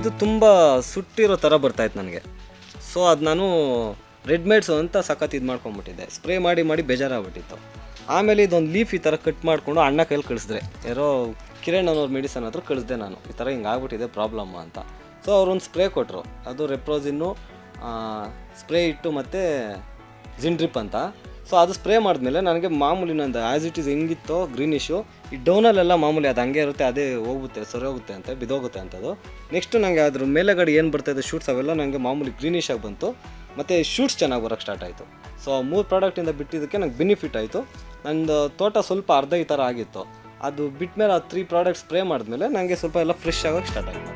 ಇದು ತುಂಬ ಸುಟ್ಟಿರೋ ಥರ ಬರ್ತಾಯಿತ್ತು ನನಗೆ. ಸೊ ಅದು ನಾನು ರೆಡ್ ಮೇಡ್ಸು ಅಂತ ಸಖತ್ ಇದು ಮಾಡ್ಕೊಂಬಿಟ್ಟಿದ್ದೆ. ಸ್ಪ್ರೇ ಮಾಡಿ ಬೇಜಾರಾಗ್ಬಿಟ್ಟಿತ್ತು. ಆಮೇಲೆ ಇದೊಂದು ಲೀಫ್ ಈ ಥರ ಕಟ್ ಮಾಡಿಕೊಂಡು ಅಣ್ಣ ಕೈಯಲ್ಲಿ ಕಳಿಸಿದ್ರೆ, ಯಾರೋ ಕಿರಣ್ ಅನ್ನೋರು ಮೆಡಿಸನ್ ಹತ್ರ ಕಳಿಸ್ದೆ ನಾನು, ಈ ಥರ ಹಿಂಗೆ ಆಗ್ಬಿಟ್ಟಿದೆ ಪ್ರಾಬ್ಲಮ್ ಅಂತ. ಸೊ ಅವ್ರೊಂದು ಸ್ಪ್ರೇ ಕೊಟ್ಟರು, ಅದು ರೆಪ್ರೋಸಿನ್ನು ಸ್ಪ್ರೇ ಇಟ್ಟು ಮತ್ತು ಜಿಂಡ್ರಿಪ್ ಅಂತ. ಸೊ ಅದು ಸ್ಪ್ರೇ ಮಾಡಿದ್ಮೇಲೆ ನನಗೆ ಮಾಮೂಲಿ ನಂದು ಆ್ಯಸ್ ಇಟ್ ಈಸ್ ಹೆಂಗಿತ್ತೋ ಗ್ರೀನಿಶು, ಈ ಡೌನಲ್ಲೆಲ್ಲ ಮಾಮೂಲಿ ಅದು ಹಂಗೆ ಇರುತ್ತೆ, ಅದೇ ಹೋಗುತ್ತೆ, ಸರಿ ಹೋಗುತ್ತೆ ಅಂತ, ಬಿದ್ದೋಗುತ್ತೆ ಅಂತದು. ನೆಕ್ಸ್ಟು ನನಗೆ ಅದ್ರ ಮೇಲೆಗಡೆ ಏನು ಬರ್ತಾಯಿದೆ ಶೂಟ್ಸ್ ಅವೆಲ್ಲ ನನಗೆ ಮಾಮೂಲಿ ಗ್ರೀನಿಶ್ ಆಗಿ ಬಂತು, ಮತ್ತು ಶೂಟ್ಸ್ ಚೆನ್ನಾಗಿ ಬರೋಕ್ಕೆ ಸ್ಟಾರ್ಟ್ ಆಯಿತು. ಸೊ 3 ಪ್ರಾಡಕ್ಟಿಂದ ಬಿಟ್ಟಿದ್ದಕ್ಕೆ ನಂಗೆ ಬೆನಿಫಿಟ್ ಆಯಿತು. ನಂದು ತೋಟ ಸ್ವಲ್ಪ ಅರ್ಧ ಈ ಥರ ಆಗಿತ್ತು, ಅದು ಬಿಟ್ಟ ಮೇಲೆ ಆ 3 ಪ್ರಾಡಕ್ಟ್ ಸ್ಪ್ರೇ ಮಾಡಿದ್ಮೇಲೆ ನನಗೆ ಸ್ವಲ್ಪ ಎಲ್ಲ ಫ್ರೆಶ್ ಆಗೋಕ್ಕೆ ಸ್ಟಾರ್ಟ್ ಆಯಿತು.